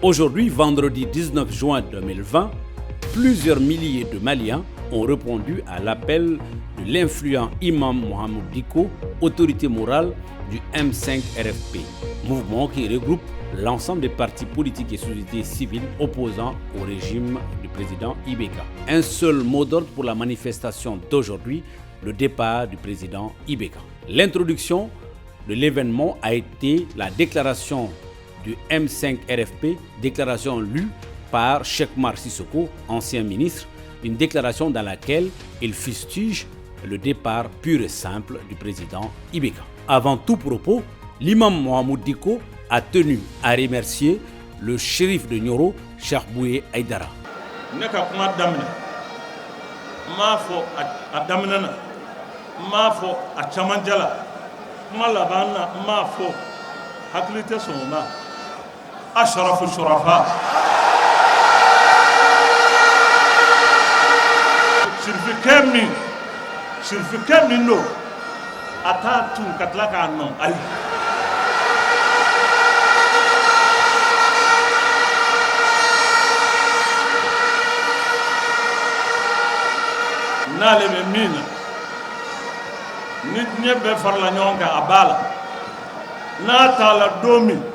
Aujourd'hui, vendredi 19 juin 2020, plusieurs milliers de Maliens ont répondu à l'appel de l'influent imam Mohamed Dicko, autorité morale du M5 RFP, mouvement qui regroupe l'ensemble des partis politiques et sociétés civiles opposant au régime du président Ibeka. Un seul mot d'ordre pour la manifestation d'aujourd'hui, le départ du président Ibeka. L'introduction de l'événement a été la déclaration du M5 RFP, déclaration lue par Cheikh Mar Sissoko, ancien ministre, une déclaration dans laquelle il fustige le départ pur et simple du président Ibeka. Avant tout propos, l'imam Mohamed Dicko a tenu à remercier le shérif de Nioro, Cheikh Bouye Aïdara. أشرف الشرفاء شرف كم نو أتاتو كتلاك عنهم أي نالي بمين نتني بفرلا نيونك أبالا ناتالا دومي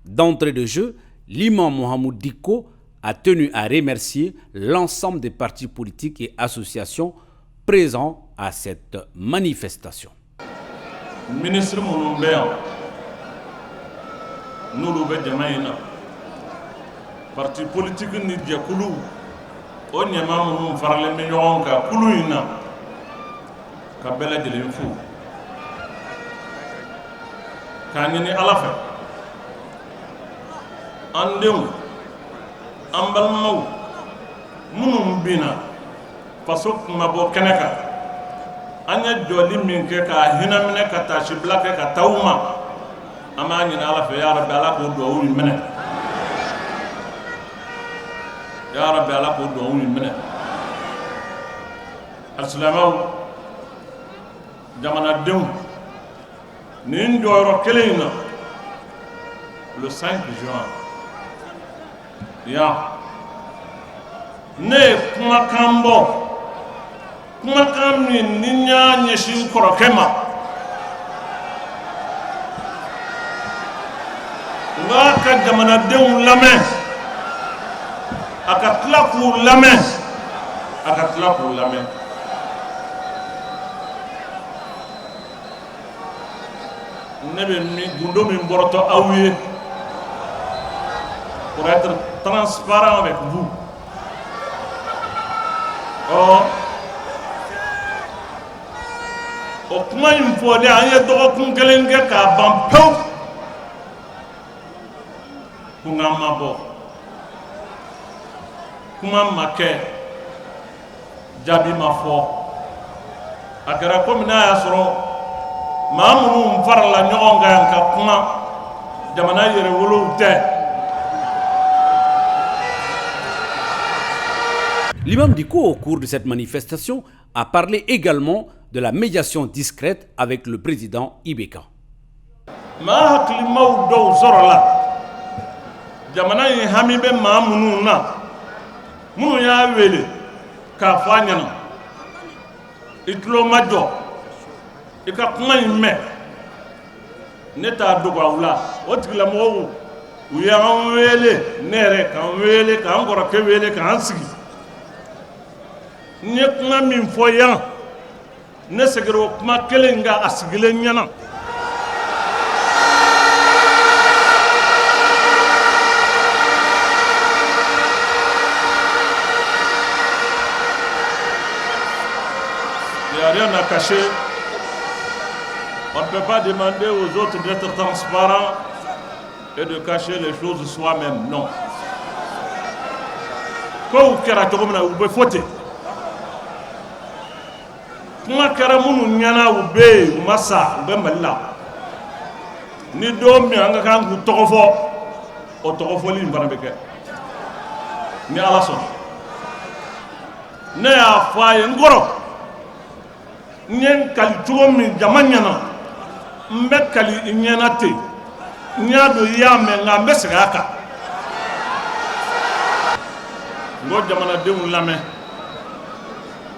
D'entrée de jeu, l'imam Mohamed Dicko a tenu à remercier l'ensemble des partis politiques et associations présents à cette manifestation. Ministre Mouloumbéan, nous l'ouvert Jamaïna, parti politique Nidia Koulou. On y a même farle million ka kuluina ka bela de l'info kanini alafa andem ambal maw munum bina pasok mabo keneka anya joli min ke ka hinamne ka tashi blake ka tawma amani alafa ya rabbi ala ko do wuri mene يا رب على قد وهم منه السلام جمعنا الدم نيندو كلينا le 5 juin ya ne kuma kamni ninya nyeshi korokema ngaka jamana dem lame akatla pour la main nebe mi gundo mi mboroto awiye pour être transparent avec vous o kuma in fode anye dogo kun kelenge ka bampew kunga bo kuma make jabi mafo akara ko mina ya soro mamunu farla nyonga yanka kuma jamana yere wolo te. L'imam Dicko, au cours de cette manifestation, a parlé également de la médiation discrète avec le président Ibeka. Ma hakli mawdo zorola jamana yi hamibe mamunu na munu ya wele ka fanyana itlo majo ika kuma imme neta dogo wula otigla mo uya wele nere kan wele kan gora ke wele kan sigi ne kuma min foyan ne segero kuma kelenga asigile nyana rien à cacher. On ne peut pas demander aux autres d'être transparents et de cacher les choses soi-même. Non. Quand vous pouvez fauter. Kuma kara munu nyana ube masa ube malla. Ni domi anga kan ku togofo o togofo li mbana beke. Ni ala son. Ne a faye ngoro. nyen kali cogo min jama ɲɛna n bɛ kali i ɲɛna ten n y'a dɔn i y'a mɛn nka n bɛ segin a kan n ko jamanadenw lamɛn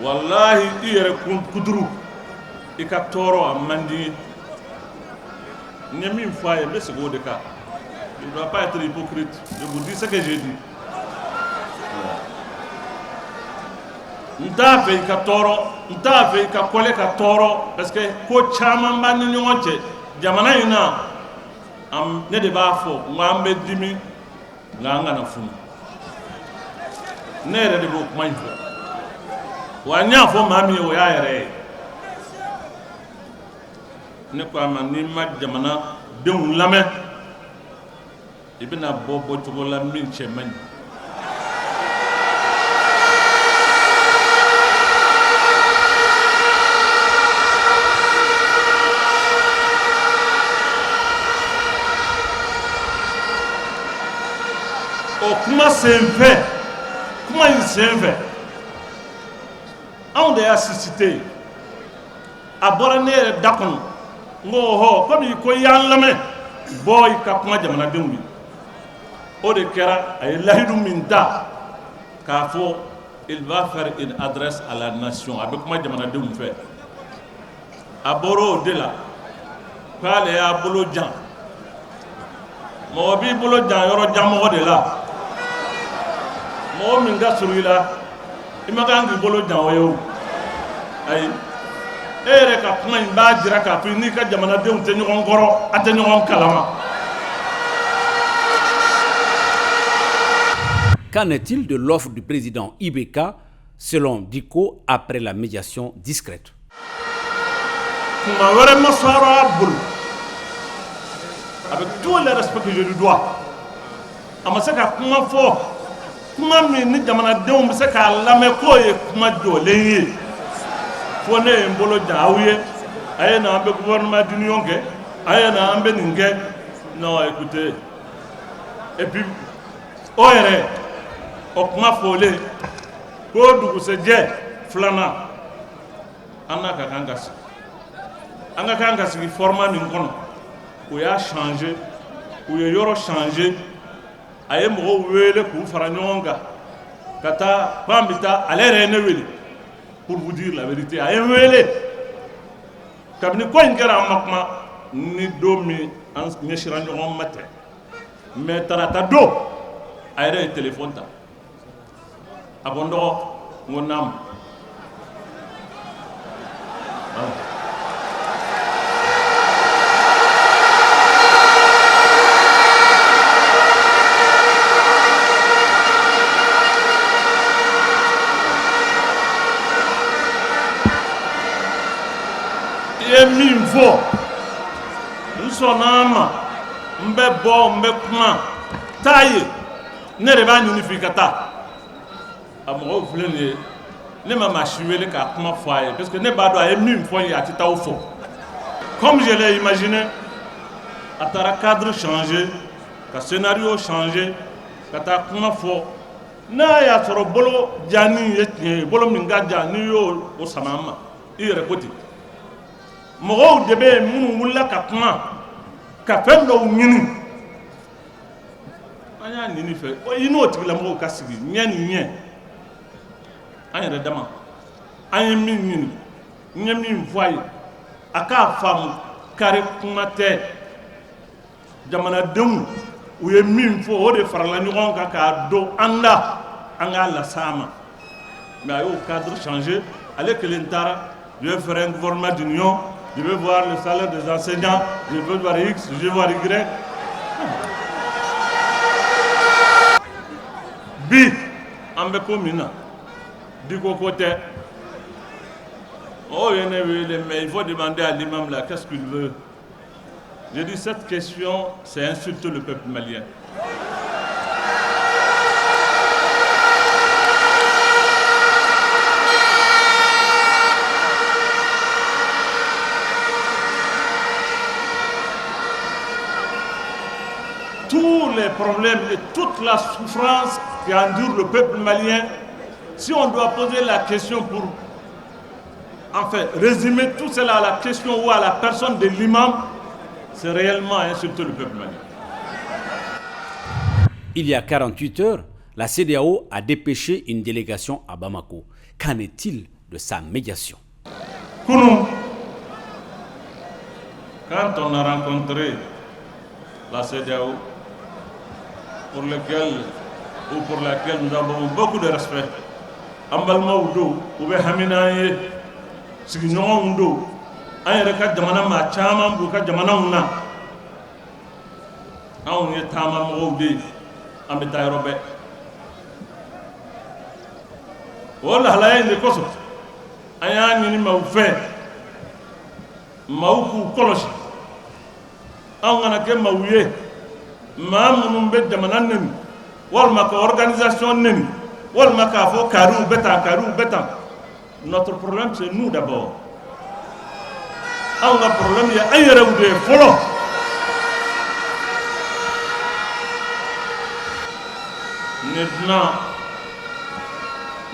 walahi i yɛrɛ kuduru i ka tɔɔrɔ a man di ye n ye min fɔ a ye n bɛ segin o de kan je ne dois pas être hypocrite je vous dis ce que j'ai dit n t'a fɛ i ka tɔɔrɔ n t'a fɛ i ka kɔlɛ ka tɔɔrɔ parce que ko caman b'an ni ɲɔgɔn cɛ jamana in na ne de b'a fɔ n ko an bɛ dimi nka an kana funu ne yɛrɛ de b'o kuma in fɔ wa n y'a fɔ maa min ye o y'a yɛrɛ ye ne ko a ma n'i ma jamanadenw lamɛn i bɛna bɔ bɔcogo la min cɛ man ɲi o kuma senfɛ kuma in senfɛ anw de y'a suscité a bɔra ne yɛrɛ da kɔnɔ n ko ɔhɔ komi ko i y'an lamɛn bɔ i ka kuma jamanadenw ye o de kɛra a ye lahidu min ta k'a fɔ il va faire une adresse à la nation a bɛ kuma jamanadenw fɛ a bɔra o de la k'ale y'a bolo jan mɔgɔ b'i bolo jan yɔrɔ jan mɔgɔ de la mɔgɔ min ka surun i la i ma kan k'i bolo jan o ye o ayi e yɛrɛ ka kuma in b'a jira k'a fɔ n'i ka jamanadenw tɛ ɲɔgɔn kɔrɔ a tɛ ɲɔgɔn kalama. Qu'en est-il de l'offre du président IBK selon Dicko après la médiation discrète? Kuma wɛrɛ ma sɔrɔ a bolo avec tout le respect que je lui dois a ma se ka kuma fɔ kuma min ni jamanadenw bɛ se k'a lamɛn k'o ye kuma jɔlen ye fo ne ye n bolo jan aw ye a ye na an bɛ gouvernement d'union kɛ a ye na an bɛ nin kɛ non écoutez et puis o yɛrɛ o kuma fɔlen ko dugusɛjɛ filanan an n'a ka kan ka sigi an ka kan ka sigi format min kɔnɔ o y'a changer u ye yɔrɔ changer a ye mɔgɔw wele k'u fara ɲɔgɔn kan ka taa k'an bɛ taa ale yɛrɛ ye ne wele pour vous dire la vérité a ye n wele kabini ko in kɛra an ma kuma ni don min an ɲɛsira ɲɔgɔn ma tɛ mais tarata don a yɛrɛ ye téléphone ta a ko n dɔgɔ n ko naamu i ye min fɔ n sɔnna a ma n bɛ bɔ n bɛ kuma taa ye ne de b'a ɲini f'i ka taa a mɔgɔw filɛ nin ye ne ma maa si wele k'a kuma fɔ a ye parce que ne b'a dɔn a ye min fɔ n ye a tɛ taa o fɔ comme je l'ai imaginé a taara cadre changer ka scénario changer ka taa kuma fɔ n'a y'a sɔrɔ bolo janni ye tiɲɛ ye bolo min ka jan n'i y'o o sama an ma i yɛrɛ ko ten mɔgɔw de bɛ yen minnu wulila ka kuma ka fɛn dɔw ɲini an y'a ɲini fɛ i n'o tigilamɔgɔw ka sigi ɲɛ ni ɲɛ an yɛrɛ dama an ye min ɲini n ye min fɔ a ye a k'a faamu kari kuma tɛ jamanadenw u ye min fɔ o de farala ɲɔgɔn kan k'a don an da an k'a las'a ma mais a y'o cadre changer ale kelen taara je vais faire un gouvernement d'union je vais voir le salaire des enseignants je vais voir X je vais voir Y bi an bɛ ko min na Dicko ko tɛ oh ye ne wele mais il faut demander à l'imam là qu'est-ce qu'il veut. J'ai dit cette question c'est insulter le peuple malien. Tous les problèmes et toute la souffrance qui endure le peuple malien, si on doit poser la question pour enfin, résumer tout cela à la question ou à la personne de l'imam, c'est réellement insulter le peuple malien. Il y a 48 heures, la CEDEAO a dépêché une délégation à Bamako. Qu'en est-il de sa médiation? Kounou, quand on a rencontré la CEDEAO, pour laquelle nous avons beaucoup de respect, Ambalma Oudo, Oube Haminaye, Signon Oudo, Ayereka Jamana Machama, Bouka Jamana Ouna, Aouye Tama Moude, Ambeta Robe. Ola Halaye de Koso, Ayani Maufe, Mauku Koloshi, Anganake Mauye, Mamumbe Jamananen, Walmaka organisation Nen, Walmaka Fo Karou Betan. Notre problème c'est nous d'abord. Un problème, il y a ailleurs où des follow. Maintenant,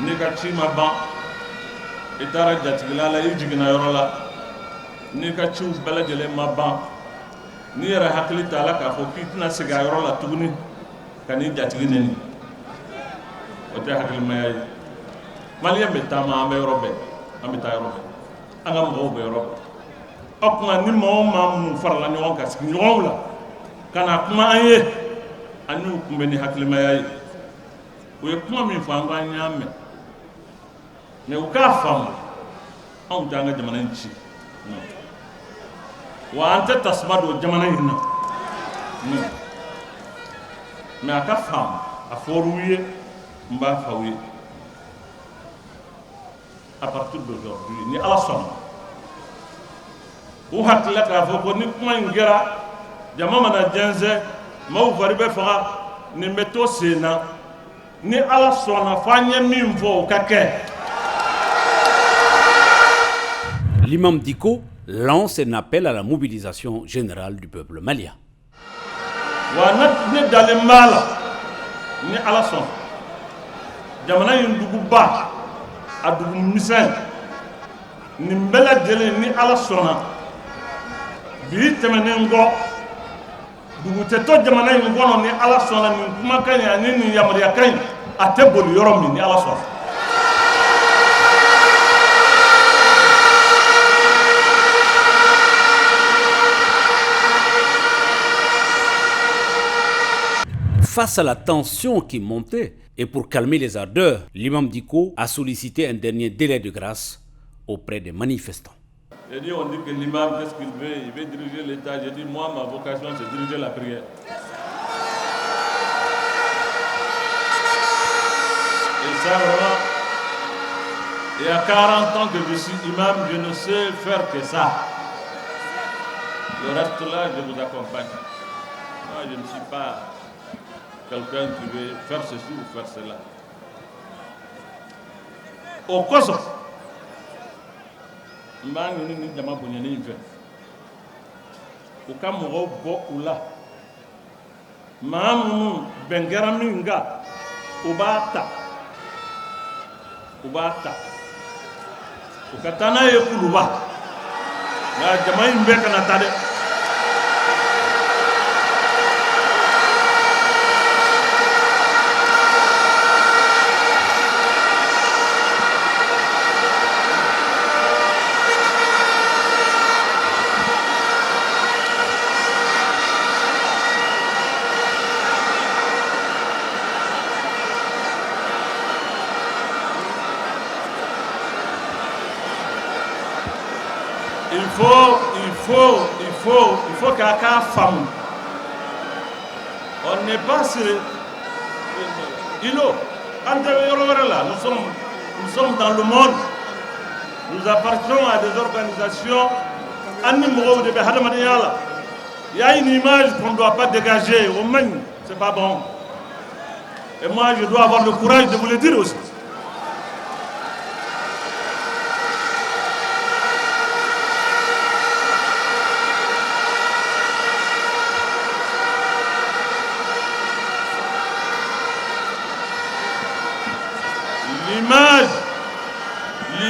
Nikachi Maban, Etara Jatigala, Yujigna Yorola, Nikachi Baladele Maban, Nira Haklita Laka for Kitna Sigayorola Tuni, Kani Jatigini, Otahakilmay, Malia Metama, Amerobe, Ametarobe, Angam Europe. Okna ni mamu farla ni wanka siki nyongla kana kuma aye anu kumbeni haklima yayi we kuma mi fanga nyame me ukafa on tanga jamana nchi wa anta tasmadu jamana hina me akafa aforuye mba fawi à partir d'aujourd'hui ni ala son ou hakla ka fo ko ni kuma ngera jama mana jenze mau varibe fa ni meto sena ni ala sona fanye mimvo kake. L'imam Dicko lance un appel à la mobilisation générale du peuple malien. Wa nat ni dalimala ni ala son jamana yindugu ba adugu misal ni mbela jele ni ala sona bi temenen go dugute to jamana yi ngono ni ala sona ni kuma kanya ni yamariya kan atebol yorom ni ala sona Face à la tension qui montait et pour calmer les ardeurs, l'imam Dicko a sollicité un dernier délai de grâce auprès des manifestants. J'ai dit, on dit que l'imam, qu'est-ce qu'il veut? Il veut diriger l'État. J'ai dit, moi, ma vocation, c'est diriger la prière. Et ça, vraiment, il y a 40 ans que je suis imam, je ne sais faire que ça. Le reste là, je vous accompagne. Moi, je ne suis pas quelqu'un qui veut faire ceci ou faire cela. Au Kosovo, mbangu ni jama bonyane ife ukamugo bo ula mamu bengera minga ubata ukatana yekuluba na jama imbe kana tade il faut qu'à femme. On n'est pas sur îlot. Nous sommes dans le monde. Nous appartenons à des organisations. Il y a une image qu'on ne doit pas dégager. C'est pas bon. Et moi, je dois avoir le courage de vous le dire aussi.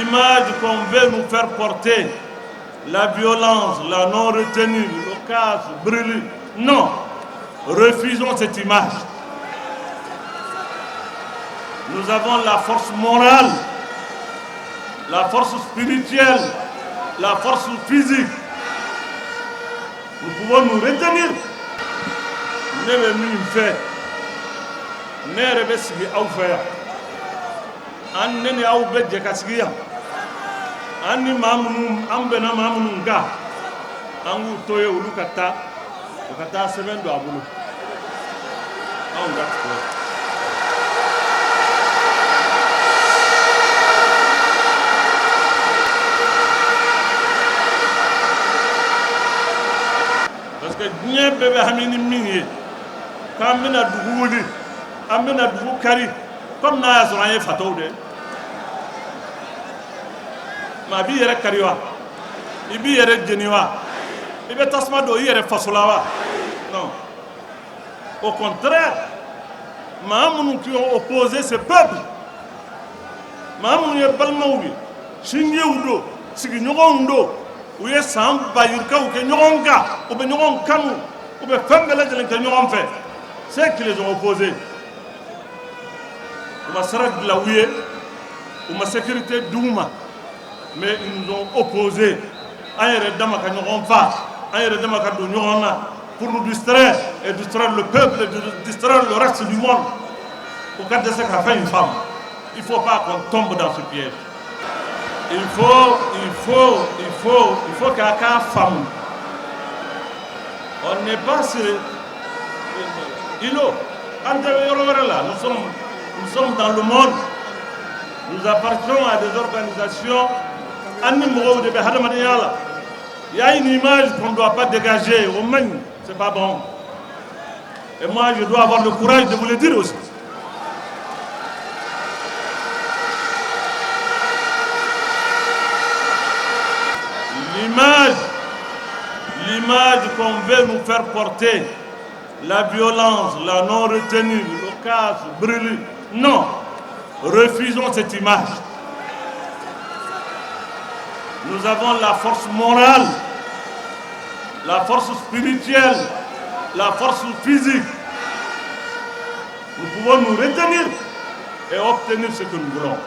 l'image qu'on veut nous faire porter, la violence, la non-retenue, le casse, brûler. Non, refusons cette image. Nous avons la force morale, la force spirituelle, la force physique. Nous pouvons nous retenir. Ne me min fait. Ne rebe sigi aw fɛ yan. An ne ni aw bɛ jɛ ka sigi yan. An ni maa minnu an bɛnna maa minnu kan. An k'u to ye olu ka taa. U ka taa sɛbɛn don a bolo. Anw ka tigɛ. Parce que diɲɛ bɛɛ bɛ hami ni min ye. K'an bɛna dugu wuli. An bɛna dugu kari. Comme n'a y'a sɔrɔ an ye fataw de. Mais a b'i yɛrɛ kari wa? I b'i yɛrɛ jeni wa? I bɛ tasuma don i yɛrɛ faso la wa? Non. Au contraire, maa minnu qui ont opposé ce peuple, maa minnu ye balimaw ye, sinjiw don, sigiɲɔgɔnw don, u ye san bayirikaw kɛ ɲɔgɔn kan, u bɛ ɲɔgɔn kanu, u bɛ fɛn bɛɛ lajɛlen kɛ ɲɔgɔn fɛ. C'est qui les ont opposés. U ma sara dilan u ye, u ma sécurité d'u ma, mais ils nous ont opposés. An yɛrɛ dama ka ɲɔgɔn fa, an yɛrɛ dama ka don ɲɔgɔn na pour nous distraire et distraire le peuple et distraire le reste du monde. Au cas de ce qu'a fait une femme, il ne faut pas qu'on tombe dans ce piège. Il faut qu'à femme. On n'est pas sur îlot. Nous sommes dans le monde. Nous appartenons à des organisations. Il y a une image qu'on ne doit pas dégager. C'est pas bon. Et moi, je dois avoir le courage de vous le dire aussi. L'image qu'on veut nous faire porter, la violence, la non-retenue, le casse, brûler. Non, refusons cette image. Nous avons la force morale, la force spirituelle, la force physique. Nous pouvons nous retenir et obtenir ce que nous voulons.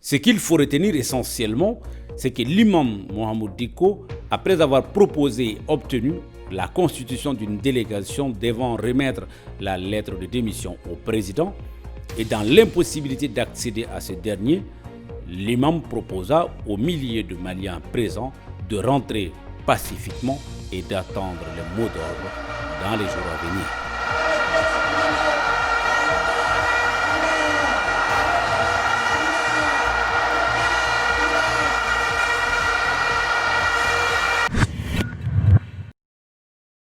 Ce qu'il faut retenir essentiellement, c'est que l'imam Mohamed Dicko, après avoir proposé et obtenu la constitution d'une délégation devant remettre la lettre de démission au président, et dans l'impossibilité d'accéder à ce dernier, l'imam proposa aux milliers de Maliens présents de rentrer pacifiquement et d'attendre les mots d'ordre dans les jours à venir.